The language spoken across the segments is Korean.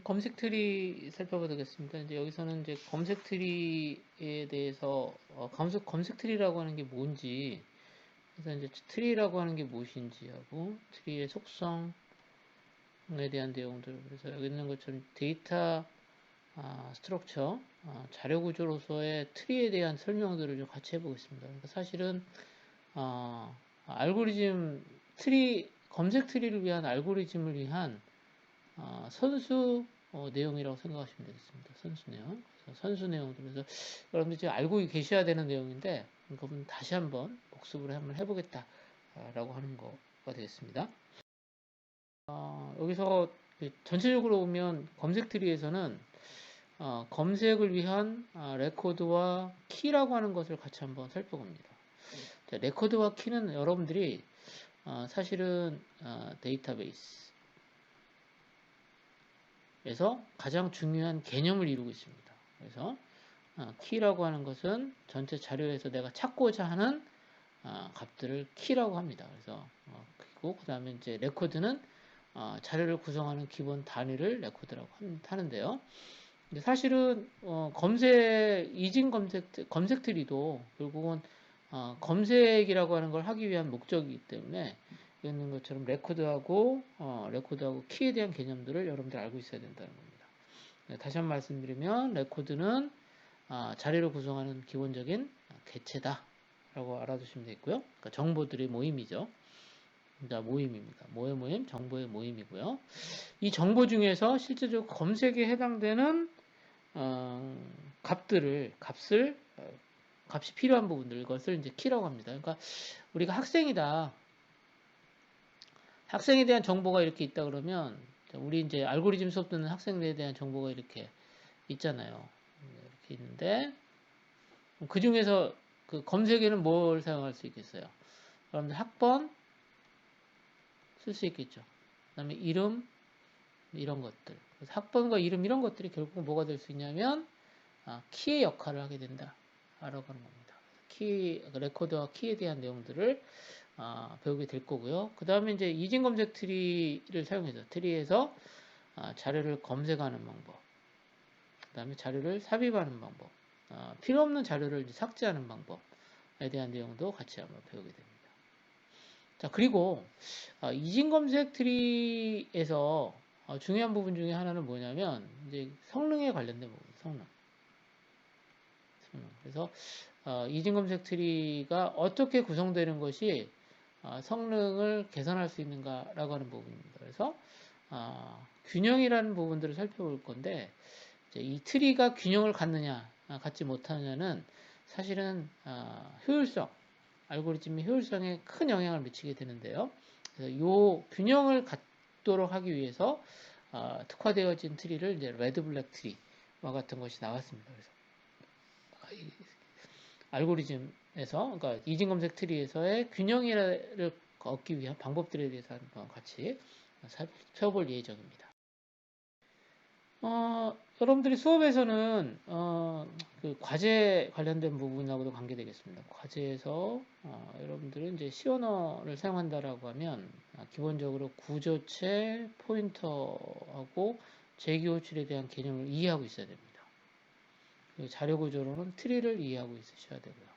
검색 트리 살펴보겠습니다. 이제 여기서는 이제 검색 트리에 대해서 검색 트리라고 하는 게 뭔지, 그래서 이제 트리라고 하는 게 무엇인지 하고 트리의 속성에 대한 내용들. 그래서 여기 있는 것처럼 데이터 스트럭처, 자료 구조로서의 트리에 대한 설명들을 좀 같이 해보겠습니다. 그러니까 사실은 알고리즘 트리, 검색 트리를 위한 알고리즘을 위한 선수 내용이라고 생각하시면 되겠습니다. 선수 내용. 그래서 선수 내용들. 그래서 여러분들 이제 알고 계셔야 되는 내용인데, 그럼 다시 한번 복습을 한번 해보겠다라고 하는 거가 되겠습니다. 여기서 전체적으로 보면 검색 트리에서는 검색을 위한 레코드와 키라고 하는 것을 같이 한번 살펴봅니다. 자, 레코드와 키는 여러분들이 사실은 데이터베이스 에서 가장 중요한 개념을 이루고 있습니다. 그래서 키라고 하는 것은 전체 자료에서 내가 찾고자 하는 값들을 키라고 합니다. 그래서 그리고 그 다음에 이제 레코드는 자료를 구성하는 기본 단위를 레코드라고 하는데요. 사실은 이진 검색 트리도 결국은 검색이라고 하는 걸 하기 위한 목적이기 때문에 있는 것처럼 레코드하고 키에 대한 개념들을 여러분들 알고 있어야 된다는 겁니다. 네, 다시 한번 말씀드리면 레코드는 자료를 구성하는 기본적인 개체다라고 알아두시면 되겠고요. 그러니까 정보들의 모임이죠. 자, 모임입니다. 뭐의 모임? 정보의 모임이고요. 이 정보 중에서 실제적으로 검색에 해당되는 값이 필요한 부분들, 이것을 이제 키라고 합니다. 그러니까 우리가 학생이다. 학생에 대한 정보가 이렇게 있다 그러면, 우리 이제 알고리즘 수업 듣는 학생들에 대한 정보가 이렇게 있잖아요. 이렇게 있는데, 그 중에서 그 검색에는 뭘 사용할 수 있겠어요? 여러분들 학번 쓸 수 있겠죠. 그 다음에 이름, 이런 것들. 그래서 학번과 이름 이런 것들이 결국 뭐가 될 수 있냐면, 키의 역할을 하게 된다. 라고 하는 겁니다. 레코드와 키에 대한 내용들을 배우게 될 거고요. 그 다음에 이제 이진 검색 트리를 사용해서 트리에서 자료를 검색하는 방법, 그 다음에 자료를 삽입하는 방법, 필요 없는 자료를 삭제하는 방법에 대한 내용도 같이 한번 배우게 됩니다. 자, 그리고 이진 검색 트리에서 중요한 부분 중에 하나는 뭐냐면 이제 성능에 관련된 부분, 성능. 그래서 이진 검색 트리가 어떻게 구성되는 것이 성능을 개선할 수 있는가라고 하는 부분입니다. 그래서 균형이라는 부분들을 살펴볼 건데 이 트리가 균형을 갖느냐 갖지 못하느냐는 사실은 효율성, 알고리즘의 효율성에 큰 영향을 미치게 되는데요. 그래서 이 균형을 갖도록 하기 위해서 특화되어진 트리를 이제 레드 블랙 트리와 같은 것이 나왔습니다. 그래서 알고리즘에서, 그러니까 이진 검색 트리에서의 균형을 얻기 위한 방법들에 대해서 한번 같이 살펴볼 예정입니다. 여러분들이 수업에서는 그 과제 관련된 부분하고도 관계되겠습니다. 과제에서 여러분들은 이제 C 언어를 사용한다라고 하면 기본적으로 구조체, 포인터하고 재기호출에 대한 개념을 이해하고 있어야 됩니다. 자료 구조로는 트리를 이해하고 있으셔야 되고요.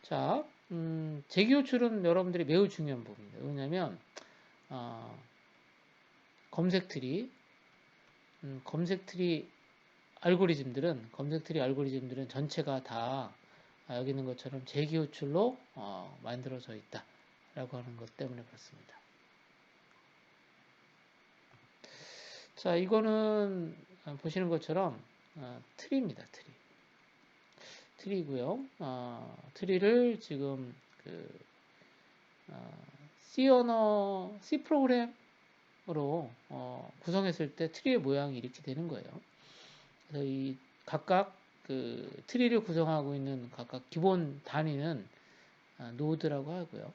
자, 재기호출은 여러분들이 매우 중요한 부분입니다. 왜냐하면 검색 트리 알고리즘들은 전체가 다 여기 있는 것처럼 재기호출로 만들어져 있다라고 하는 것 때문에 그렇습니다. 자, 이거는 보시는 것처럼 트리입니다. 트리고요. 트리를 지금 C 프로그램으로 구성했을 때 트리의 모양이 이렇게 되는 거예요. 그래서 이 각각 그 트리를 구성하고 있는 각각 기본 단위는 노드라고 하고요.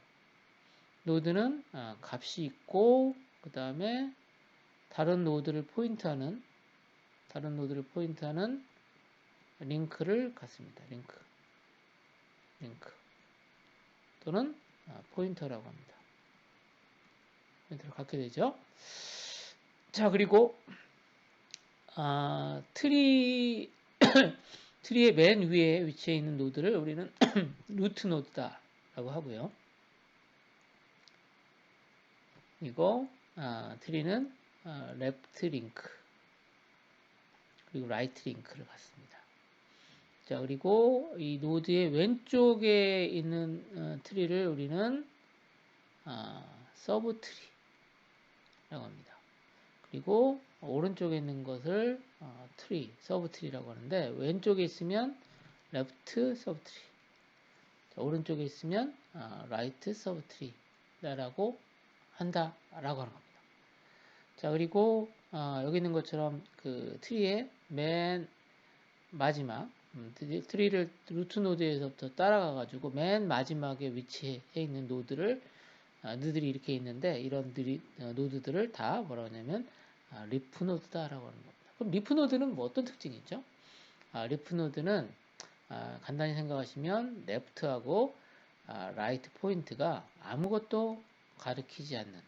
노드는 값이 있고 그 다음에 다른 노드를 포인트하는 링크를 갖습니다. 링크 또는 포인터라고 합니다. 포인터를 갖게 되죠. 자, 그리고 트리 트리의 맨 위에 위치해 있는 노드를 우리는 루트 노드다라고 하고요. 그리고 트리는 레프트 링크 그리고 라이트 링크를 갖습니다. 자, 그리고 이 노드의 왼쪽에 있는 트리를 우리는 서브 트리라고 합니다. 그리고 오른쪽에 있는 것을 트리, 서브 트리라고 하는데 왼쪽에 있으면 레프트 서브 트리, 오른쪽에 있으면 라이트 서브 트리라고 한다라고 하는 겁니다. 자, 그리고 여기 있는 것처럼 그 트리의 맨 마지막 트리를 루트 노드에서부터 따라가 가지고 맨 마지막에 위치해 있는 노드들이 이렇게 있는데 이런 노드들을 다 뭐라고 하냐면 리프 노드다라고 하는 겁니다. 그럼 리프 노드는 뭐 어떤 특징이 있죠? 리프 노드는 간단히 생각하시면 레프트하고 라이트 포인트가 아무것도 가리키지 않는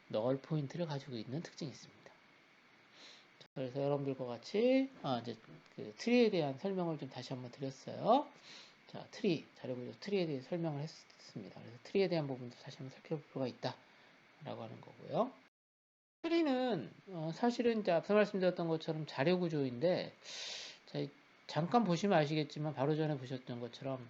널 포인트를 가지고 있는 특징이 있습니다. 그래서 여러분들과 같이 이제 그 트리에 대한 설명을 좀 다시 한번 드렸어요. 자, 자료보죠. 트리에 대해 설명을 했습니다. 그래서 트리에 대한 부분도 다시 한번 살펴볼 필요가 있다라고 하는 거고요. 트리는 사실은 이제 앞서 말씀드렸던 것처럼 자료 구조인데 자, 잠깐 보시면 아시겠지만 바로 전에 보셨던 것처럼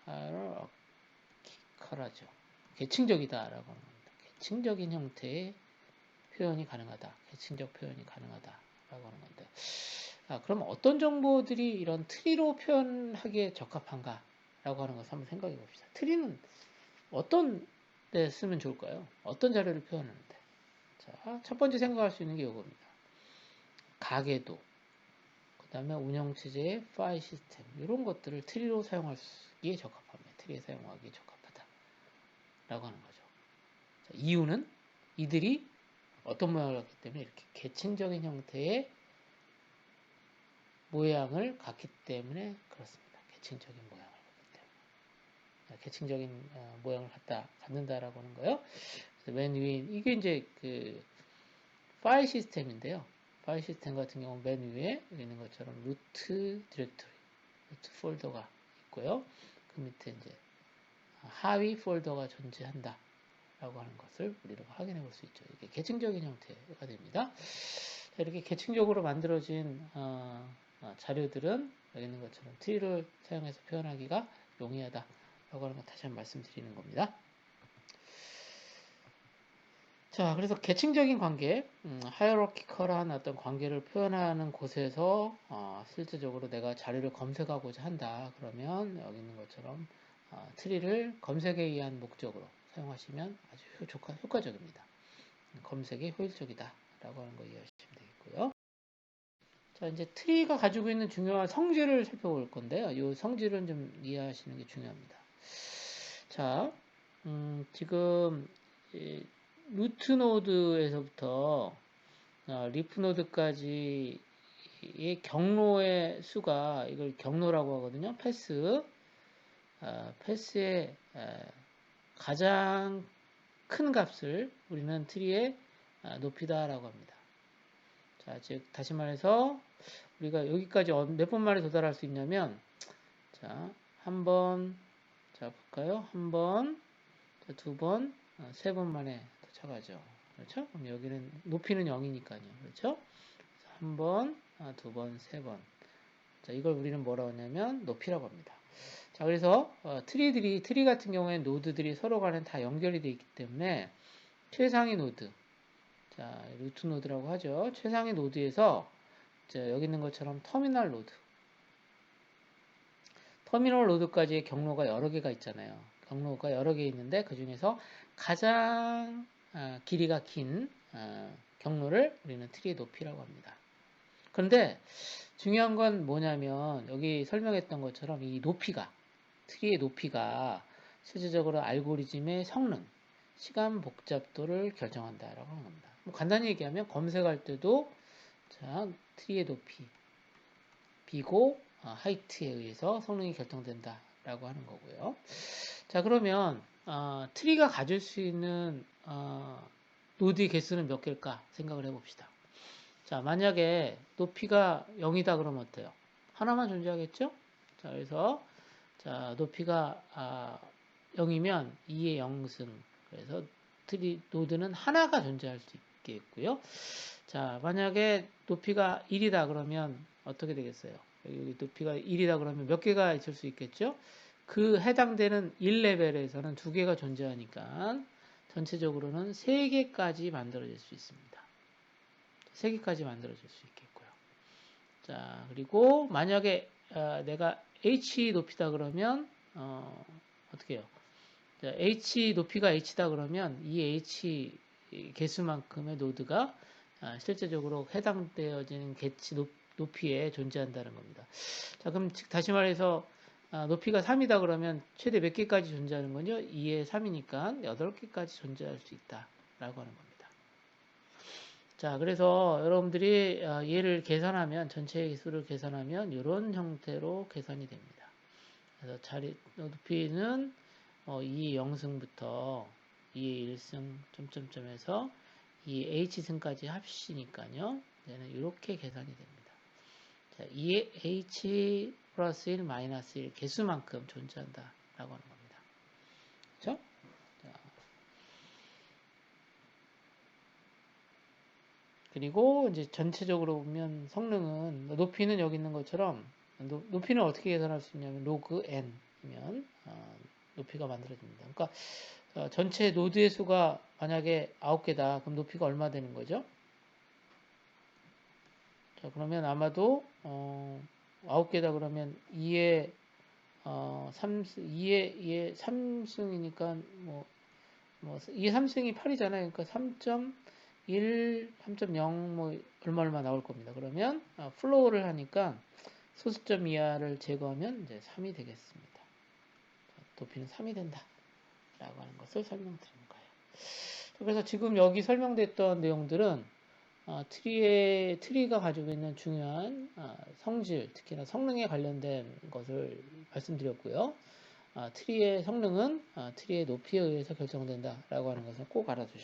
하이라키컬하죠. 계층적이다라고 하는 겁니다. 계층적인 형태의 표현이 가능하다. 계층적 표현이 가능하다라고 하는 건데 그럼 어떤 정보들이 이런 트리로 표현하기에 적합한가라고 하는 것을 한번 생각해 봅시다. 트리는 어떤 데 쓰면 좋을까요? 어떤 자료를 표현하는데? 자, 첫 번째 생각할 수 있는 게 이겁니다. 가계도, 그 다음에 운영체제의 파일 시스템 이런 것들을 트리로 사용하기에 적합합니다. 트리에 사용하기에 적합하다라고 하는 거죠. 자, 이유는 이들이 어떤 모양을 갖기 때문에 이렇게 계층적인 형태의 모양을 갖기 때문에 그렇습니다. 계층적인 모양을 갖기 때문에. 계층적인 모양을 갖는다라고 하는 거예요. 그래서 맨 위에, 이게 이제 그 파일 시스템인데요. 파일 시스템 같은 경우 맨 위에 여기 있는 것처럼 루트 디렉토리, 루트 폴더가 있고요. 그 밑에 이제 하위 폴더가 존재한다. 라고 하는 것을 우리가 확인해 볼 수 있죠. 이게 계층적인 형태가 됩니다. 자, 이렇게 계층적으로 만들어진 자료들은 여기 있는 것처럼 트리를 사용해서 표현하기가 용이하다 라고 하는 걸 다시 한번 말씀드리는 겁니다. 자, 그래서 계층적인 관계, 하이어러키컬한 어떤 관계를 표현하는 곳에서 실제적으로 내가 자료를 검색하고자 한다. 그러면 여기 있는 것처럼 트리를 검색에 의한 목적으로 사용하시면 아주 효과적입니다. 검색에 효율적이다 라고 하는 거 이해하시면 되겠고요. 자, 이제 트리가 가지고 있는 중요한 성질을 살펴볼 건데요. 이 성질은 좀 이해하시는 게 중요합니다. 자, 지금 루트 노드에서부터 리프 노드까지의 경로의 수가 이걸 경로라고 하거든요. 패스의 가장 큰 값을 우리는 트리의 높이다라고 합니다. 자, 즉 다시 말해서 우리가 여기까지 몇 번 만에 도달할 수 있냐면 자, 한 번, 자 볼까요? 한 번, 두 번, 세 번 만에 도착하죠. 그렇죠? 그럼 여기는 높이는 0이니까요. 그렇죠? 한 번, 두 번, 세 번. 자, 이걸 우리는 뭐라고 하냐면 높이라고 합니다. 자, 그래서 트리 같은 경우에는 노드들이 서로 간에 다 연결이 되어 있기 때문에 최상위 노드, 자, 루트 노드라고 하죠. 최상위 노드에서 자, 여기 있는 것처럼 터미널 노드까지의 경로가 여러 개가 있잖아요. 경로가 여러 개 있는데 그 중에서 가장 길이가 긴 경로를 우리는 트리의 높이라고 합니다. 그런데 중요한 건 뭐냐면 여기 설명했던 것처럼 이 트리의 높이가 실질적으로 알고리즘의 성능, 시간 복잡도를 결정한다라고 하는 겁니다. 뭐 간단히 얘기하면 검색할 때도 자, 트리의 높이, 비고 하이트에 의해서 성능이 결정된다라고 하는 거고요. 자, 그러면 트리가 가질 수 있는 노드의 개수는 몇 개일까 생각을 해봅시다. 자, 만약에 높이가 0이다 그러면 어때요? 하나만 존재하겠죠? 자, 그래서 자, 높이가 0이면 2의 0승. 그래서 노드는 하나가 존재할 수 있겠고요. 자, 만약에 높이가 1이다 그러면 어떻게 되겠어요? 여기 높이가 1이다 그러면 몇 개가 있을 수 있겠죠? 그 해당되는 1레벨에서는 2개가 존재하니까 전체적으로는 3개까지 만들어질 수 있습니다. 3개까지 만들어질 수 있겠고요. 자, 그리고 만약에 내가 h 높이다 그러면 어떻게 해요? 자, h 높이가 h다 그러면 이 h 개수만큼의 노드가 실제적으로 해당되어지는 개치 높이에 존재한다는 겁니다. 자, 그럼 다시 말해서 높이가 3이다 그러면 최대 몇 개까지 존재하는 거죠? 2의 3이니까 8개까지 존재할 수 있다라고 하는 겁니다. 자, 그래서 여러분들이 얘를 계산하면 전체 수를 계산하면 이런 형태로 계산이 됩니다. 그래서 높이는 2의 0승부터 2의 1승 점점점에서 2의 h승까지 합시니까요. 얘는 이렇게 계산이 됩니다. 자, 2의 h 플러스 1 마이너스 1 개수만큼 존재한다라고 하는 겁니다. 그렇죠? 그리고 이제 전체적으로 보면 성능은 높이는 여기 있는 것처럼 높이는 어떻게 계산할 수 있냐면 로그 n이면 높이가 만들어집니다. 그러니까 전체 노드의 수가 만약에 9개다. 그럼 높이가 얼마 되는 거죠? 자, 그러면 아마도 9개다 그러면 2의 2의 3승이니까 뭐 2의 3승이 8이잖아요. 그러니까 3.1, 3.0 뭐 얼마 나올 겁니다. 그러면 플로우를 하니까 소수점 이하를 제거하면 이제 3이 되겠습니다. 높이는 3이 된다. 라고 하는 것을 설명드리는 거예요. 그래서 지금 여기 설명됐던 내용들은 트리가 가지고 있는 중요한 성질, 특히나 성능에 관련된 것을 말씀드렸고요. 트리의 성능은 트리의 높이에 의해서 결정된다라고 하는 것을 꼭 알아두시죠.